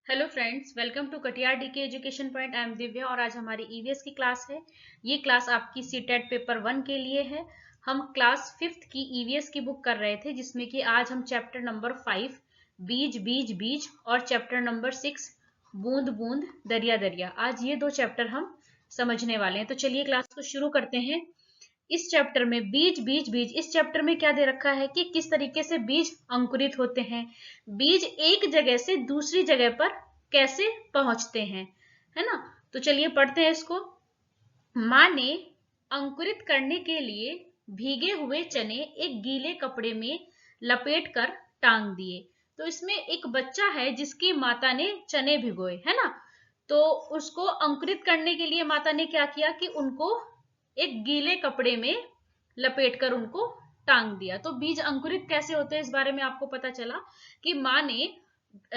Hello friends, welcome to Katiyar DK education point. I am Divya और आज हमारी ईवीएस की क्लास है। ये क्लास आपकी सीटेट पेपर 1 के लिए है। हम क्लास 5th की ईवीएस की बुक कर रहे थे, जिसमें कि आज हम चैप्टर नंबर 5 बीज बीज बीज और चैप्टर नंबर 6 बूंद बूंद दरिया दरिया, आज ये दो चैप्टर हम समझने वाले हैं। तो चलिए क्लास को शुरू करते हैं। इस चैप्टर में बीज बीज बीज, इस चैप्टर में क्या दे रखा है कि किस तरीके से बीज अंकुरित होते हैं, बीज एक जगह से दूसरी जगह पर कैसे पहुंचते हैं, है ना। तो चलिए पढ़ते हैं इसको। माँ ने अंकुरित करने के लिए भीगे हुए चने एक गीले कपड़े में लपेट कर टांग दिए। तो इसमें एक बच्चा है जिसकी माता ने चने भिगोए, है ना। तो उसको अंकुरित करने के लिए माता ने क्या किया कि उनको एक गीले कपड़े में लपेटकर उनको टांग दिया। तो बीज अंकुरित कैसे होते हैं इस बारे में आपको पता चला कि माँ ने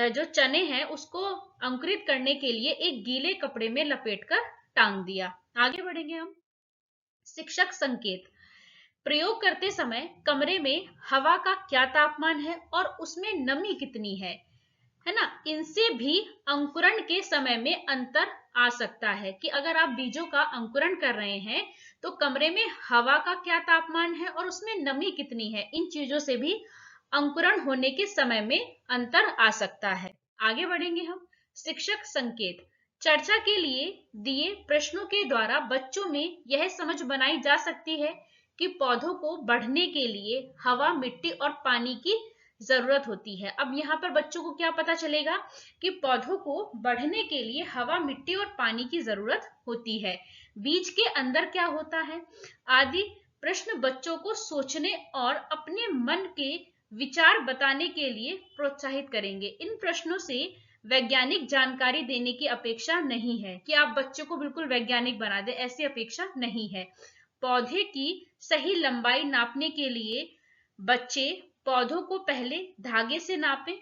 जो चने हैं उसको अंकुरित करने के लिए एक गीले कपड़े में लपेटकर टांग दिया। आगे बढ़ेंगे हम। शिक्षक संकेत। प्रयोग करते समय कमरे में हवा का क्या तापमान है और उसमें नमी कितनी है ना। इनसे भी अंकुरण के समय में अंतर आ सकता है कि अगर आप बीजों का अंकुरण कर रहे हैं तो कमरे में हवा का क्या तापमान है और उसमें नमी कितनी है। इन चीजों से भी अंकुरण होने के समय में अंतर आ सकता है। आगे बढ़ेंगे हम। शिक्षक संकेत। चर्चा के लिए दिए प्रश्नों के द्वारा बच्चों में यह समझ बनाई जा सकती है कि पौधों को बढ़ने के लिए हवा, मिट्टी और पानी की जरूरत होती है। अब यहाँ पर बच्चों को क्या पता चलेगा कि पौधों को बढ़ने के लिए हवा, मिट्टी और पानी की जरूरत होती है। बीज के अंदर क्या होता है आदि प्रश्न बच्चों को सोचने और अपने मन के विचार बताने के लिए प्रोत्साहित करेंगे। इन प्रश्नों से वैज्ञानिक जानकारी देने की अपेक्षा नहीं है कि आप बच्चों को बिल्कुल वैज्ञानिक बना दें, ऐसी अपेक्षा नहीं है। पौधे की सही लंबाई नापने के लिए बच्चे पौधों को पहले धागे से नापें,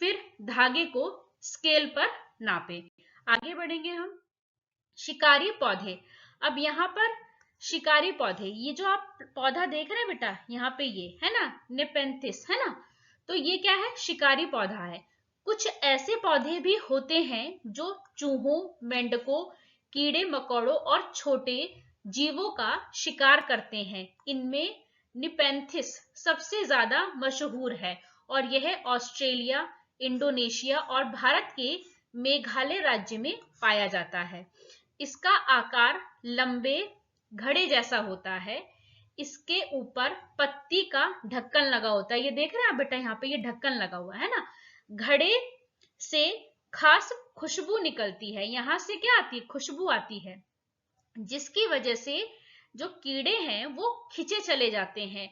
फिर धागे को स्केल पर नापें। आगे बढ़ेंगे हम। शिकारी पौधे। अब यहाँ पर शिकारी पौधे, ये जो आप पौधा देख रहे हैं बेटा, यहाँ पे ये है ना नेपेंथिस, है ना। तो ये क्या है, शिकारी पौधा है। कुछ ऐसे पौधे भी होते हैं जो चूहों, मेंढकों, कीड़े मकोड़ों और छोटे जीवों का शिकार करते हैं। इनमें निपेंथिस सबसे ज्यादा मशहूर है और यह ऑस्ट्रेलिया, इंडोनेशिया और भारत के मेघालय राज्य में पाया जाता है। इसका आकार लंबे घड़े जैसा होता है। इसके ऊपर पत्ती का ढक्कन लगा होता है। ये देख रहे हैं आप बेटा, यहाँ पे ये ढक्कन लगा हुआ है ना। घड़े से खास खुशबू निकलती है, यहाँ से क्या आती है, खुशबू आती है, जिसकी वजह से जो कीड़े हैं वो खिंचे चले जाते हैं।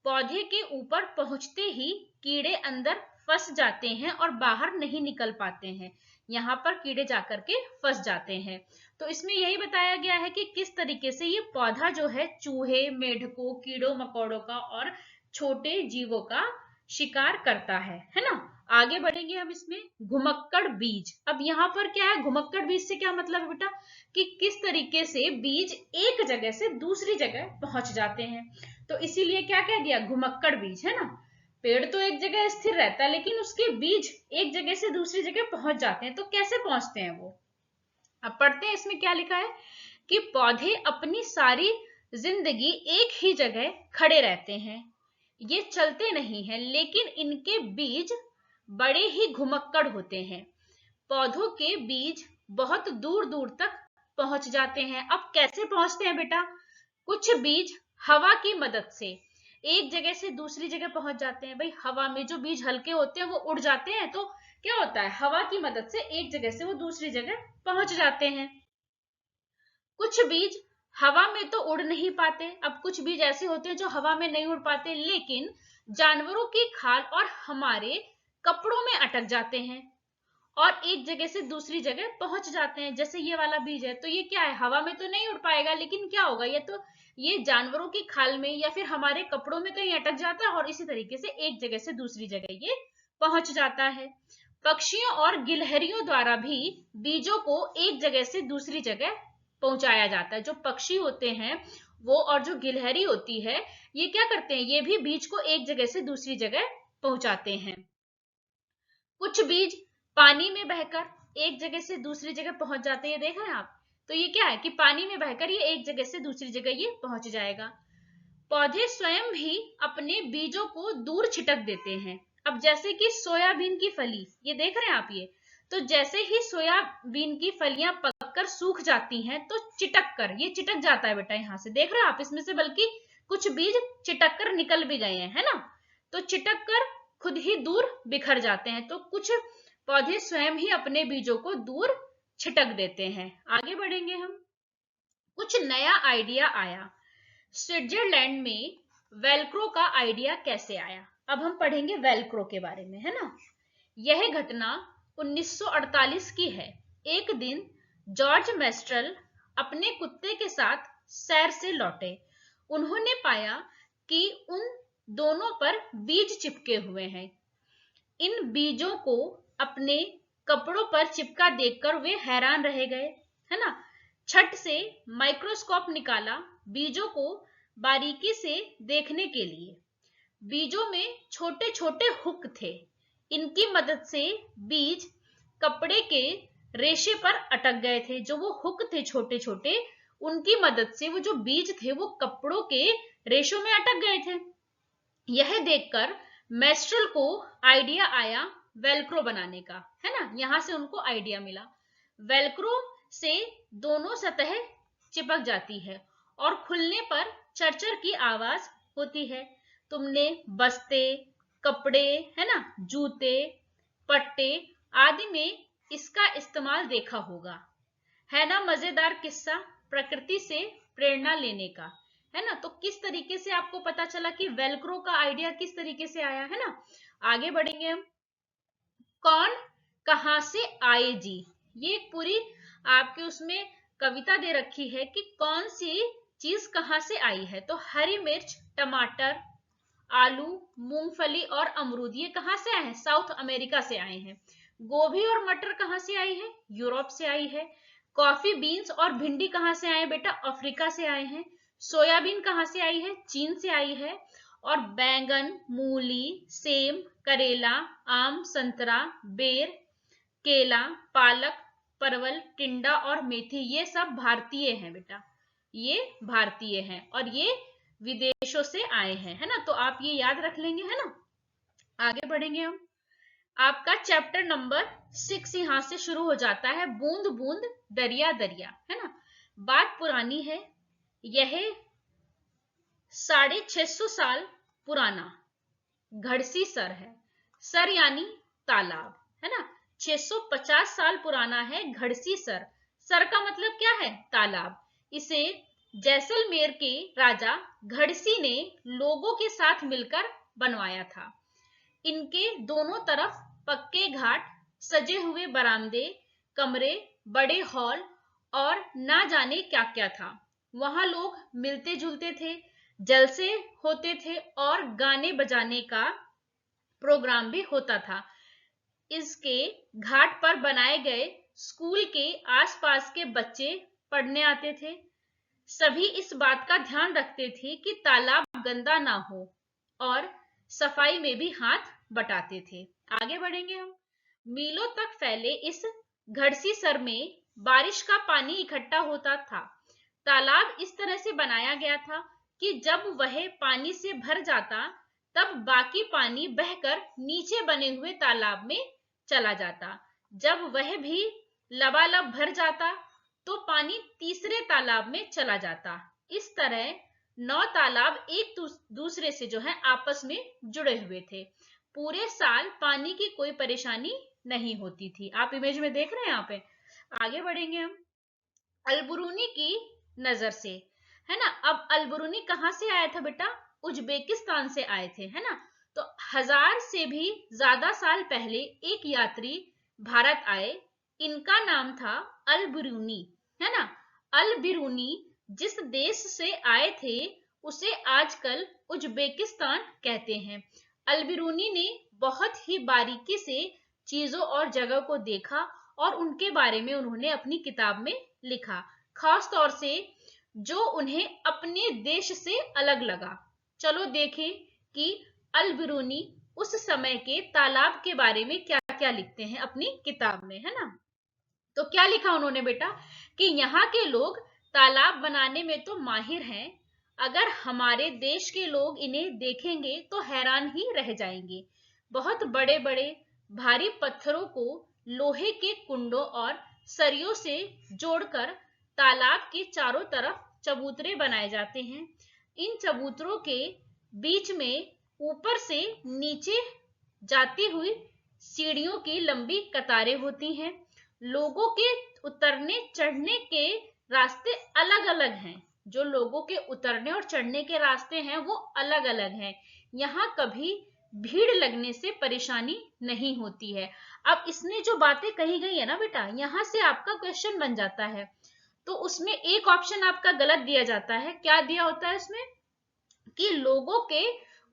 पौधे के ऊपर पहुंचते ही कीड़े अंदर फंस जाते हैं और बाहर नहीं निकल पाते हैं। यहाँ पर कीड़े जाकर के फंस जाते हैं। तो इसमें यही बताया गया है कि किस तरीके से ये पौधा जो है चूहे, मेढकों, कीड़ों मकोड़ों का और छोटे जीवों का शिकार करता है ना। आगे बढ़ेंगे हम इसमें। घुमक्कड़ बीज। अब यहाँ पर क्या है, घुमक्कड़ बीज से क्या मतलब है बेटा कि किस तरीके से बीज एक जगह से दूसरी जगह पहुंच जाते हैं। तो इसीलिए क्या कह दिया, घुमक्कड़ बीज, है ना। पेड़ तो एक जगह स्थिर रहता है लेकिन उसके बीज एक जगह से दूसरी जगह पहुंच जाते हैं। तो कैसे पहुंचते हैं वो, अब पढ़ते हैं। इसमें क्या लिखा है कि पौधे अपनी सारी जिंदगी एक ही जगह खड़े रहते हैं, ये चलते नहीं हैं, लेकिन इनके बीज बड़े ही घुमक्कड़ होते हैं। पौधों के बीज बहुत दूर दूर तक पहुंच जाते हैं। अब कैसे पहुंचते हैं बेटा, कुछ बीज हवा की मदद से एक जगह से दूसरी जगह पहुंच जाते हैं। भाई हवा में जो बीज हल्के होते हैं वो उड़ जाते हैं, तो क्या होता है, हवा की मदद से एक जगह से वो दूसरी जगह पहुंच जाते हैं। कुछ बीज हवा में तो उड़ नहीं पाते। अब कुछ बीज ऐसे होते हैं जो हवा में नहीं उड़ पाते, लेकिन जानवरों की खाल और हमारे कपड़ों में अटक जाते हैं और एक जगह से दूसरी जगह पहुंच जाते हैं। जैसे ये वाला बीज है, तो ये क्या है, हवा में तो नहीं उड़ पाएगा, लेकिन क्या होगा, ये जानवरों की खाल में या फिर हमारे कपड़ों में कहीं अटक जाता है और इसी तरीके से एक जगह से दूसरी जगह ये पहुंच जाता है। पक्षियों और गिलहरियों द्वारा भी बीजों को एक जगह से दूसरी जगह पहुंचाया जाता है। जो पक्षी होते हैं वो और जो गिलहरी होती है, ये क्या करते हैं, ये भी बीज को एक जगह से दूसरी जगह पहुंचाते हैं। कुछ बीज पानी में बहकर एक जगह से दूसरी जगह पहुंच जाते हैं, ये देख रहे हैं आप। तो ये क्या है कि पानी में बहकर ये एक जगह से दूसरी जगह ये पहुंच जाएगा। पौधे स्वयं भी अपने बीजों को दूर छिटक देते हैं। अब जैसे कि सोयाबीन की फली, ये देख रहे हैं आप, ये तो जैसे ही सोयाबीन की फलियां पककर सूख जाती हैं तो ये चिटक जाता है बेटा, यहाँ से देख रहे हैं आप, इसमें से बल्कि कुछ बीज चिटक कर निकल भी गए हैं, है ना। तो चिटक कर खुद ही दूर बिखर जाते हैं। तो कुछ पौधे स्वयं ही अपने बीजों को दूर छिटक देते हैं। आगे बढ़ेंगे हम। कुछ नया आइडिया आया। स्विट्जरलैंड में वेलक्रो का आइडिया कैसे आया? अब हम पढ़ेंगे वेलक्रो के बारे में, है ना। यह घटना 1948 की है। एक दिन जॉर्ज मेस्ट्रल अपने कुत्ते के साथ सैर से लौटे। उन्होंने पाया कि उन दोनों पर बीज चिपके हुए हैं। इन बीजों को अपने कपड़ों पर चिपका देखकर वे हैरान रह गए, है ना। छट से माइक्रोस्कोप निकाला बीजों को बारीकी से देखने के लिए। बीजों में छोटे छोटे हुक थे। इनकी मदद से बीज कपड़े के रेशे पर अटक गए थे। जो वो हुक थे छोटे छोटे, उनकी मदद से वो जो बीज थे वो कपड़ों के रेशों में अटक गए थे। यह देखकर मेस्ट्रल को आइडिया आया वेलक्रो बनाने का, है ना। यहां से उनको आइडिया मिला। वेलक्रो से दोनों सतह चिपक जाती है और खुलने पर चरचर की आवाज होती है। तुमने बस्ते, कपड़े, है ना, जूते, पट्टे आदि में इसका इस्तेमाल देखा होगा, है ना। मजेदार किस्सा प्रकृति से प्रेरणा लेने का, है ना। तो किस तरीके से आपको पता चला कि वेलक्रो का आइडिया किस तरीके से आया, है ना। आगे बढ़ेंगे हम। कौन कहां से आए जी, ये पूरी आपके उसमें कविता दे रखी है कि कौन सी चीज कहां से आई है। तो हरी मिर्च, टमाटर, आलू, मूंगफली और अमरूद ये कहां से आए हैं? साउथ अमेरिका से आए हैं। गोभी और मटर कहां से आई है? यूरोप से आई है। कॉफी बीन्स और भिंडी कहां से आए बेटा? अफ्रीका से आए हैं। सोयाबीन कहां से आई है? चीन से आई है। और बैंगन, मूली, सेब, करेला, आम, संतरा, बेर, केला, पालक, परवल, टिंडा और मेथी ये सब भारतीय हैं बेटा, ये भारतीय हैं और ये विदेशों से आए हैं, है ना। तो आप ये याद रख लेंगे, है ना। आगे बढ़ेंगे हम। आपका चैप्टर नंबर 6 यहां से शुरू हो जाता है, बूंद बूंद दरिया दरिया, है ना। बात पुरानी है, यह 650 साल पुराना घड़सी सर है। सर यानी तालाब, है ना। 650 साल पुराना है घड़सी सर। सर का मतलब क्या है? तालाब। इसे जैसलमेर के राजा घड़सी ने लोगों के साथ मिलकर बनवाया था। इनके दोनों तरफ पक्के घाट, सजे हुए बरामदे, कमरे, बड़े हॉल और ना जाने क्या क्या था। वहां लोग मिलते जुलते थे, जलसे होते थे और गाने बजाने का प्रोग्राम भी होता था। इसके घाट पर बनाए गए स्कूल के आसपास के बच्चे पढ़ने आते थे। सभी इस बात का ध्यान रखते थे कि तालाब गंदा ना हो और सफाई में भी हाथ बटाते थे। आगे बढ़ेंगे हम। मीलों तक फैले इस घड़सी सर में बारिश का पानी इकट्ठा होता था। तालाब इस तरह से बनाया गया था कि जब वह पानी से भर जाता तब बाकी पानी बहकर नीचे बने हुए तालाब में चला जाता। जब वह भी लबालब भर जाता तो पानी तीसरे तालाब में चला जाता। इस तरह 9 तालाब एक दूसरे से जो है आपस में जुड़े हुए थे। पूरे साल पानी की कोई परेशानी नहीं होती थी। आप इमेज में देख रहे हैं यहाँ पे। आगे बढ़ेंगे हम। अलबरूनी की नजर से, है ना। अब अलबरूनी कहां से आया था बेटा? उज्बेकिस्तान से आए थे, है ना। तो 1000 से भी ज्यादा साल पहले एक यात्री भारत आए। इनका नाम था अलबरूनी, है ना। अलबरूनी जिस देश से आए थे उसे आजकल उज्बेकिस्तान कहते हैं। अलबरूनी ने बहुत ही बारीकी से चीजों और जगह को देखा और उनके बारे में उन्होंने अपनी किताब में लिखा, खास तौर से जो उन्हें अपने देश से अलग लगा। चलो देखें कि अलबरूनी उस समय के तालाब के बारे में क्या क्या लिखते हैं अपनी किताब में, है ना। तो क्या लिखा उन्होंने बेटा कि यहाँ के लोग तालाब बनाने में तो माहिर हैं, अगर हमारे देश के लोग इन्हें देखेंगे तो हैरान ही रह जाएंगे। बहुत बड़े बड़े भारी पत्थरों को लोहे के कुंडों और सरियों से जोड़कर तालाब के चारों तरफ चबूतरे बनाए जाते हैं। इन चबूतरों के बीच में ऊपर से नीचे जाती हुई सीढ़ियों की लंबी कतारें होती हैं। लोगों के उतरने चढ़ने के रास्ते अलग अलग हैं। जो लोगों के उतरने और चढ़ने के रास्ते हैं वो अलग अलग हैं। यहाँ कभी भीड़ लगने से परेशानी नहीं होती है। अब इसमें जो बातें कही गई है ना बेटा, यहाँ से आपका क्वेश्चन बन जाता है। तो उसमें एक ऑप्शन आपका गलत दिया जाता है। क्या दिया होता है उसमें कि लोगों के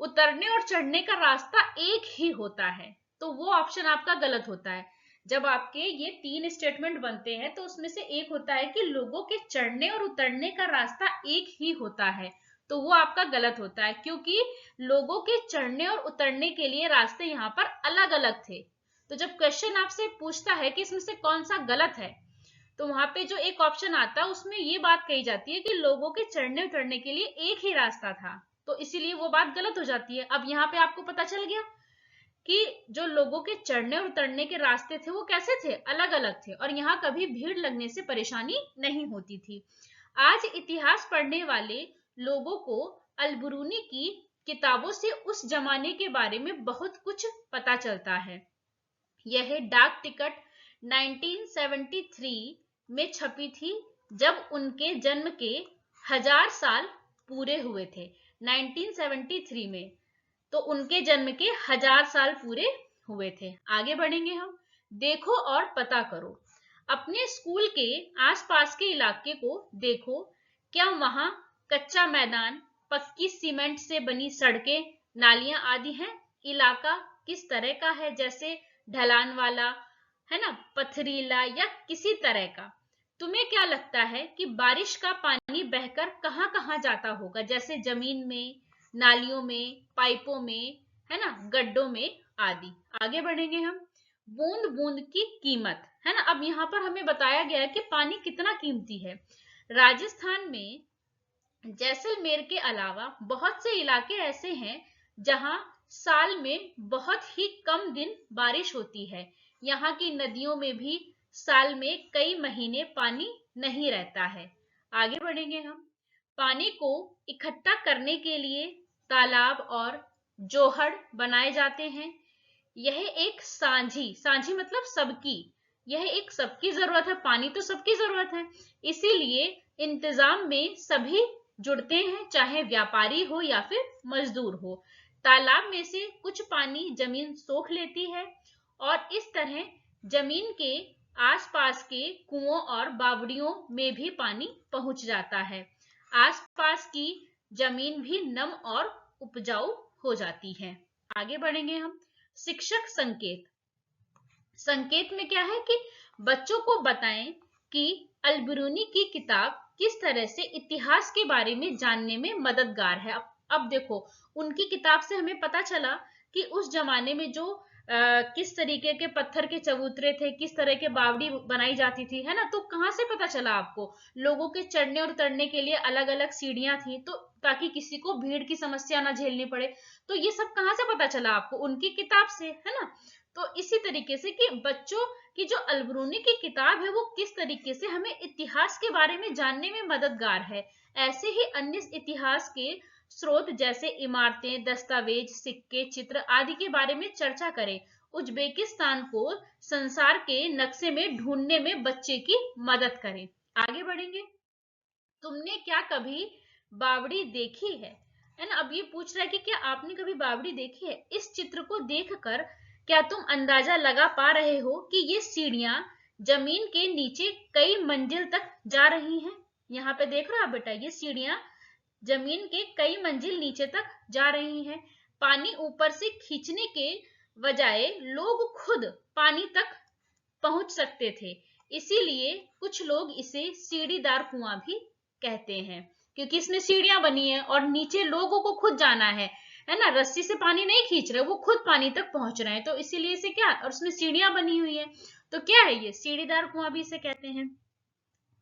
उतरने और चढ़ने का रास्ता एक ही होता है, तो वो ऑप्शन आपका गलत होता है। जब आपके ये 3 स्टेटमेंट बनते हैं तो उसमें से एक होता है कि लोगों के चढ़ने और उतरने का रास्ता एक ही होता है, तो वो आपका गलत होता है, क्योंकि लोगों के चढ़ने और उतरने के लिए रास्ते यहाँ पर अलग अलग थे। तो जब क्वेश्चन आपसे पूछता है कि इसमें से कौन सा गलत है, तो वहां पे जो एक ऑप्शन आता है उसमें ये बात कही जाती है कि लोगों के चढ़ने उतरने के लिए एक ही रास्ता था, तो इसीलिए वो बात गलत हो जाती है। अब यहाँ पे आपको पता चल गया कि जो लोगों के चढ़ने और उतरने के रास्ते थे वो कैसे थे, अलग अलग थे, और यहाँ कभी भीड़ लगने से परेशानी नहीं होती थी। आज इतिहास पढ़ने वाले लोगों को अलबरूनी की किताबों से उस जमाने के बारे में बहुत कुछ पता चलता है। यह डाक टिकट 1973 में छपी थी, जब उनके जन्म के 1000 साल पूरे हुए थे। 1973 में तो उनके जन्म के 1000 साल पूरे हुए थे। आगे बढ़ेंगे हम। देखो और पता करो। अपने स्कूल के आसपास के इलाके को देखो, क्या वहां कच्चा मैदान, पक्की सीमेंट से बनी सड़कें, नालियां आदि हैं? इलाका किस तरह का है, जैसे ढलान वाला, है ना, पथरीला या किसी तरह का? तुम्हें क्या लगता है कि बारिश का पानी बहकर कहाँ कहाँ जाता होगा, जैसे जमीन में, नालियों में, पाइपों में, है ना, गड्ढों में आदि। आगे बढ़ेंगे हम। बूंद बूंद की कीमत, है ना। अब यहाँ पर हमें बताया गया है कि पानी कितना कीमती है। राजस्थान में जैसलमेर के अलावा बहुत से इलाके ऐसे हैं जहां साल में बहुत ही कम दिन बारिश होती है। यहाँ की नदियों में भी साल में कई महीने पानी नहीं रहता है। आगे बढ़ेंगे हम। पानी को इकट्ठा करने के लिए तालाब और जोहड़ बनाए जाते हैं। यह एक सांझी, सांझी मतलब सबकी, यह एक सबकी जरूरत है, पानी तो सबकी जरूरत है, इसीलिए इंतजाम में सभी जुड़ते हैं, चाहे व्यापारी हो या फिर मजदूर हो। तालाब में से कुछ पानी जमीन सोख लेती है और इस तरह जमीन के आसपास के कुओं और बावड़ियों में भी पानी पहुंच जाता है। आसपास की जमीन भी नम और उपजाऊ हो जाती है। आगे बढ़ेंगे हम। शिक्षक संकेत। संकेत में क्या है कि बच्चों को बताएं कि अलबरूनी की किताब किस तरह से इतिहास के बारे में जानने में मददगार है। अब देखो, उनकी किताब से हमें पता चला कि उस जमाने में जो किस तरीके के पत्थर के चबूतरे थे, किस तरह के बावड़ी बनाई जाती थी, है ना। तो कहाँ से पता चला आपको? लोगों के चढ़ने और उतरने के लिए अलग अलग सीढ़ियां थी, तो ताकि किसी को भीड़ की समस्या ना झेलनी पड़े। तो ये सब कहाँ से पता चला आपको? उनकी किताब से, है ना। तो इसी तरीके से कि बच्चों की जो अलबरूनी की किताब है वो किस तरीके से हमें इतिहास के बारे में जानने में मददगार है। ऐसे ही अन्य इतिहास के स्रोत जैसे इमारतें, दस्तावेज, सिक्के, चित्र आदि के बारे में चर्चा करें। उज्बेकिस्तान को संसार के नक्शे में ढूंढने में बच्चे की मदद करें। आगे बढ़ेंगे। तुमने क्या कभी बावड़ी देखी है ना। अब ये पूछ रहा है कि क्या आपने कभी बावड़ी देखी है। इस चित्र को देखकर क्या तुम अंदाजा लगा पा रहे हो कि ये सीढ़ियां जमीन के नीचे कई मंजिल तक जा रही हैं? यहाँ पे देख रहे हो आप बेटा, ये सीढ़ियां जमीन के कई मंजिल नीचे तक जा रही हैं। पानी ऊपर से खींचने के बजाय लोग खुद पानी तक पहुंच सकते थे, इसीलिए कुछ लोग इसे सीढ़ीदार कुआं भी कहते हैं, क्योंकि इसमें सीढ़ियां बनी है और नीचे लोगों को खुद जाना है। है ना, रस्सी से पानी नहीं खींच रहे, वो खुद पानी तक पहुंच रहे हैं। तो इसीलिए इसे क्या, और उसमें सीढ़ियां बनी हुई है, तो क्या है ये, सीढ़ीदार कुआं भी इसे कहते हैं।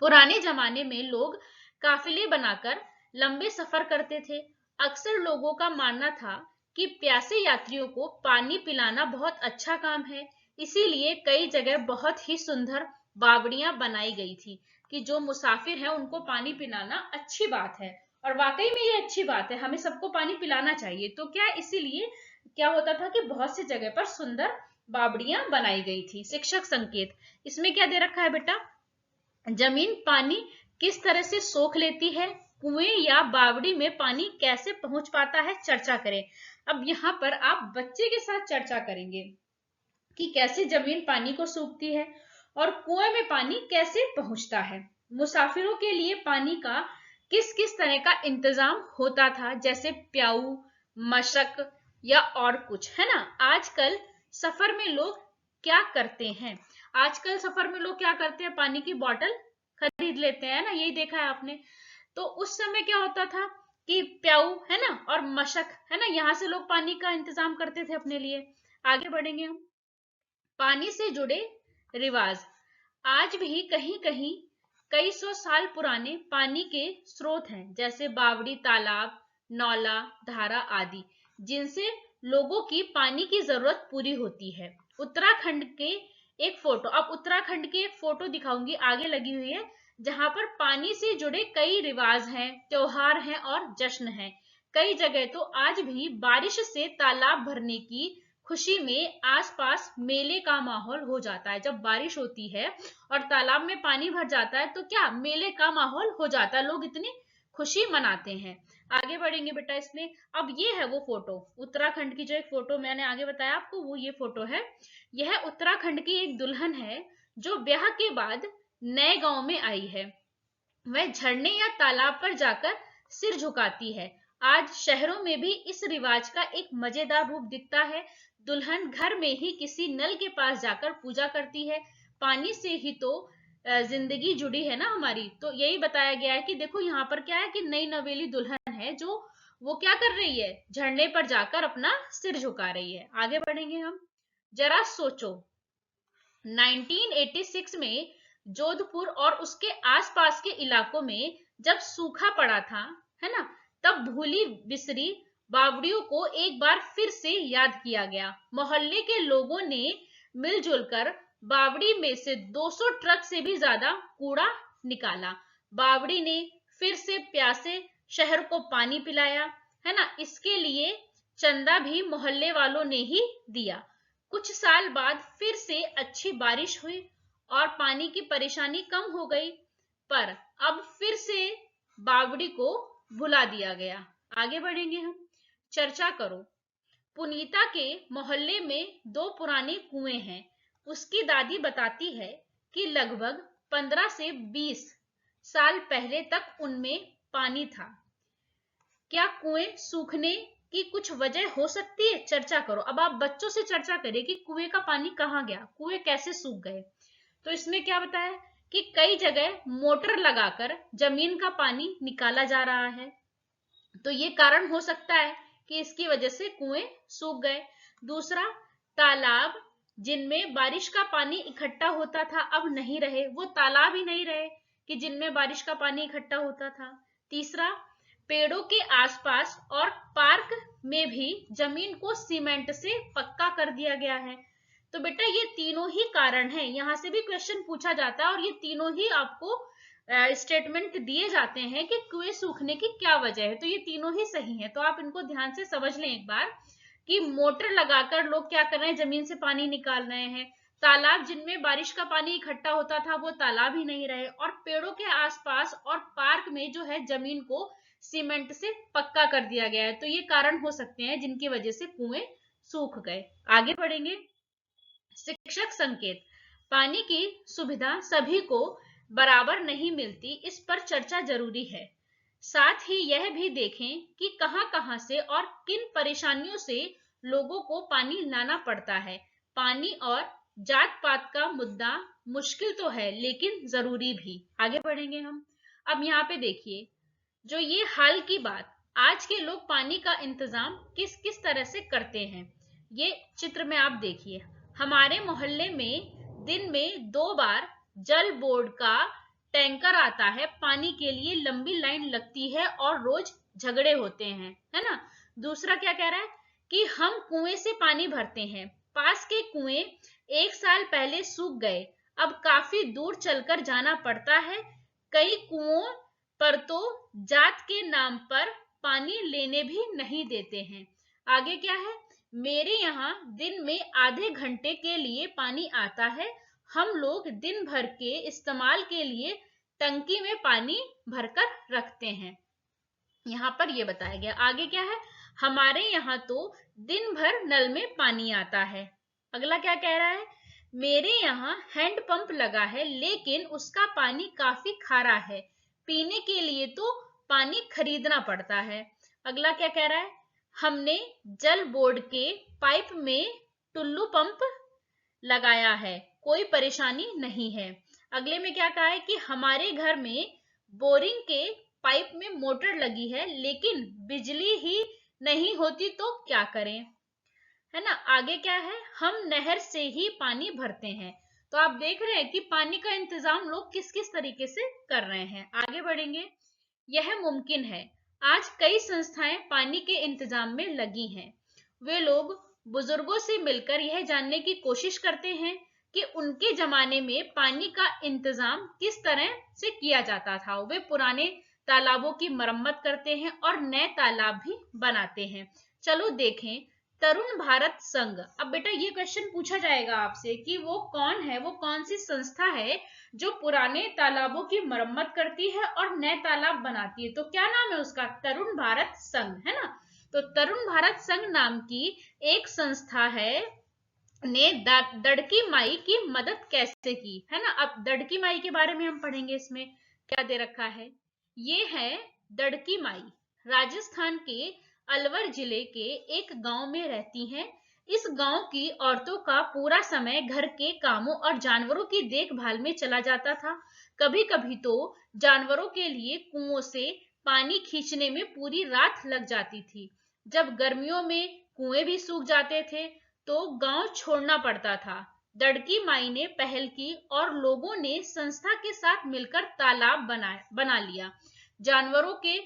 पुराने जमाने में लोग काफिले बनाकर लंबे सफर करते थे। अक्सर लोगों का मानना था कि प्यासे यात्रियों को पानी पिलाना बहुत अच्छा काम है। इसीलिए कई जगह बहुत ही सुंदर बावड़ियां बनाई गई थी कि जो मुसाफिर हैं उनको पानी पिलाना अच्छी बात है। और वाकई में ये अच्छी बात है, हमें सबको पानी पिलाना चाहिए। तो क्या, इसीलिए क्या होता था कि बहुत सी जगह पर सुंदर बावड़ियां बनाई गई थी। शिक्षक संकेत, इसमें क्या दे रखा है बेटा, जमीन पानी किस तरह से सोख लेती है, कुएं या बावड़ी में पानी कैसे पहुंच पाता है, चर्चा करें। अब यहाँ पर आप बच्चे के साथ चर्चा करेंगे कि कैसे जमीन पानी को सूखती है और कुएं में पानी कैसे पहुंचता है। मुसाफिरों के लिए पानी का किस किस तरह का इंतजाम होता था, जैसे प्याऊ, मशक या और कुछ, है ना। आजकल सफर में लोग क्या करते हैं, आजकल सफर में लोग क्या करते हैं, पानी की बोतल खरीद लेते हैं ना, यही देखा है आपने। तो उस समय क्या होता था कि प्याऊ, है ना, और मशक, है ना, यहाँ से लोग पानी का इंतजाम करते थे अपने लिए। आगे बढ़ेंगे हम। पानी से जुड़े रिवाज, आज भी कहीं कहीं कई सौ साल पुराने पानी के स्रोत हैं, जैसे बावड़ी, तालाब, नौला, धारा आदि, जिनसे लोगों की पानी की जरूरत पूरी होती है। उत्तराखंड के एक फोटो, अब उत्तराखंड की एक फोटो दिखाऊंगी, आगे लगी हुई है, जहां पर पानी से जुड़े कई रिवाज हैं, त्योहार हैं और जश्न हैं। कई जगह तो आज भी बारिश से तालाब भरने की खुशी में आसपास मेले का माहौल हो जाता है। जब बारिश होती है और तालाब में पानी भर जाता है तो क्या, मेले का माहौल हो जाता है, लोग इतनी खुशी मनाते हैं। आगे बढ़ेंगे बेटा इसमें। अब ये है वो फोटो, उत्तराखंड की जो एक फोटो मैंने आगे बताया आपको, वो ये फोटो है। यह उत्तराखंड की एक दुल्हन है जो ब्याह के बाद नए गांव में आई है। वह झरने या तालाब पर जाकर सिर झुकाती है। आज शहरों में भी इस रिवाज का एक मजेदार रूप दिखता है। दुल्हन घर में ही किसी नल के पास जाकर पूजा करती है। पानी से ही तो जिंदगी जुड़ी है ना हमारी। तो यही बताया गया है कि देखो यहाँ पर क्या है कि नई नवेली दुल्हन है जो वो क्या कर रही है, झरने पर जाकर अपना सिर झुका रही है। आगे बढ़ेंगे हम। जरा सोचो, 1986 में जोधपुर और उसके आसपास के इलाकों में जब सूखा पड़ा था, है ना, तब भूली बिसरी बावड़ियों को एक बार फिर से याद किया गया। मोहल्ले के लोगों ने मिलजुल कर बावड़ी में से 200 ट्रक से भी ज्यादा कूड़ा निकाला। बावड़ी ने फिर से प्यासे शहर को पानी पिलाया, है ना। इसके लिए चंदा भी मोहल्ले वालों ने ही दिया। कुछ साल बाद फिर से अच्छी बारिश हुई और पानी की परेशानी कम हो गई, पर अब फिर से बावड़ी को भुला दिया गया। आगे बढ़ेंगे हम। चर्चा करो। पुनीता के मोहल्ले में 2 पुराने कुएं हैं। उसकी दादी बताती है कि लगभग 15 से 20 साल पहले तक उनमें पानी था। क्या कुएं सूखने की कुछ वजह हो सकती है, चर्चा करो। अब आप बच्चों से चर्चा करें कि कुएं का पानी कहाँ गया, कुएं कैसे सूख गए। तो इसमें क्या बताया कि कई जगह मोटर लगाकर जमीन का पानी निकाला जा रहा है, तो ये कारण हो सकता है कि इसकी वजह से कुएं सूख गए। दूसरा, तालाब जिनमें बारिश का पानी इकट्ठा होता था अब नहीं रहे, वो तालाब ही नहीं रहे कि जिनमें बारिश का पानी इकट्ठा होता था। तीसरा, पेड़ों के आसपास और पार्क में भी जमीन को सीमेंट से पक्का कर दिया गया है। तो बेटा ये तीनों ही कारण हैं, यहां से भी क्वेश्चन पूछा जाता है और ये तीनों ही आपको स्टेटमेंट दिए जाते हैं कि कुएं सूखने की क्या वजह है। तो ये तीनों ही सही है, तो आप इनको ध्यान से समझ लें एक बार कि मोटर लगाकर लोग क्या कर रहे हैं, जमीन से पानी निकाल रहे हैं। तालाब जिनमें बारिश का पानी इकट्ठा होता था वो तालाब ही नहीं रहे, और पेड़ों के आसपास और पार्क में जो है जमीन को सीमेंट से पक्का कर दिया गया है। तो ये कारण हो सकते हैं जिनकी वजह से कुएं सूख गए। आगे बढ़ेंगे। शिक्षक संकेत, पानी की सुविधा सभी को बराबर नहीं मिलती, इस पर चर्चा जरूरी है। साथ ही यह भी देखें कि कहां-कहां से और किन परेशानियों से लोगों को पानी लाना पड़ता है। पानी और जात पात का मुद्दा मुश्किल तो है लेकिन जरूरी भी। आगे बढ़ेंगे हम। अब यहाँ पे देखिए, जो ये हाल की बात आज के लोग पानी का इंतजाम किस किस तरह से करते हैं, ये चित्र में आप देखिए। हमारे मोहल्ले में दिन में 2 बार जल बोर्ड का टैंकर आता है, पानी के लिए लंबी लाइन लगती है और रोज झगड़े होते हैं, है ना। दूसरा क्या कह रहा है कि हम कुएं से पानी भरते हैं, पास के कुएं 1 साल पहले सूख गए, अब काफी दूर चलकर जाना पड़ता है, कई कुओं पर तो जात के नाम पर पानी लेने भी नहीं देते हैं। आगे क्या है, मेरे यहाँ दिन में आधे घंटे के लिए पानी आता है, हम लोग दिन भर के इस्तेमाल के लिए टंकी में पानी भरकर रखते हैं। यहाँ पर ये बताया गया। आगे क्या है, हमारे यहाँ तो दिन भर नल में पानी आता है। अगला क्या कह रहा है, मेरे यहाँ हैंड पंप लगा है लेकिन उसका पानी काफी खारा है, पीने के लिए तो पानी खरीदना पड़ता है। अगला क्या कह रहा है, हमने जल बोर्ड के पाइप में टुल्लू पंप लगाया है, कोई परेशानी नहीं है। अगले में क्या कहा है कि हमारे घर में बोरिंग के पाइप में मोटर लगी है लेकिन बिजली ही नहीं होती तो क्या करें, है ना। आगे क्या है, हम नहर से ही पानी भरते हैं। तो आप देख रहे हैं कि पानी का इंतजाम लोग किस किस तरीके से कर रहे हैं। आगे बढ़ेंगे। यह मुमकिन है, आज कई संस्थाएं पानी के इंतजाम में लगी हैं। वे लोग बुजुर्गों से मिलकर यह जानने की कोशिश करते हैं कि उनके जमाने में पानी का इंतजाम किस तरह से किया जाता था। वे पुराने तालाबों की मरम्मत करते हैं और नए तालाब भी बनाते हैं। चलो देखें, तरुण भारत संघ। अब बेटा ये क्वेश्चन पूछा जाएगा आपसे कि वो कौन है, वो कौन सी संस्था है जो पुराने तालाबों की मरम्मत करती है और नए तालाब बनाती है। तो क्या नाम है उसका, तरुण भारत संघ, है ना। तो तरुण भारत संघ नाम की एक संस्था है ने दड़की माई की मदद कैसे की, है ना। अब दड़की माई के बारे में हम पढ़ेंगे, इसमें क्या दे रखा है। ये है दड़की माई, राजस्थान के अलवर जिले के एक गांव में रहती हैं। इस गांव की औरतों का पूरा समय घर के कामों और जानवरों की देखभाल में चला जाता था। कभी कभी तो जानवरों के लिए कुओं से पानी खींचने में पूरी रात लग जाती थी। जब गर्मियों में कुएं भी सूख जाते थे तो गांव छोड़ना पड़ता था। दड़की माई ने पहल की और लोगों ने संस्था के साथ मिलकर तालाब बना लिया। जानवरों के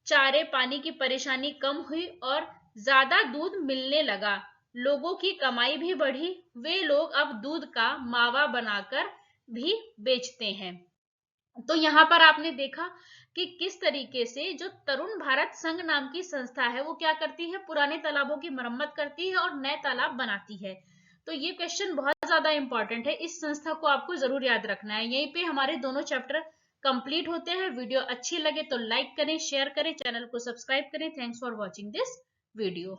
चारे पानी की परेशानी कम हुई और ज्यादा दूध मिलने लगा। लोगों की कमाई भी बढ़ी। वे लोग अब दूध का मावा बनाकर भी बेचते हैं। तो यहाँ पर आपने देखा कि किस तरीके से जो तरुण भारत संघ नाम की संस्था है वो क्या करती है, पुराने तालाबों की मरम्मत करती है और नए तालाब बनाती है। तो ये क्वेश्चन बहुत ज्यादा इंपॉर्टेंट है, इस संस्था को आपको जरूर याद रखना है। यहीं पे हमारे दोनों चैप्टर कंप्लीट होते हैं। वीडियो अच्छी लगे तो लाइक करें, शेयर करें, चैनल को सब्सक्राइब करें। Thanks for watching this video.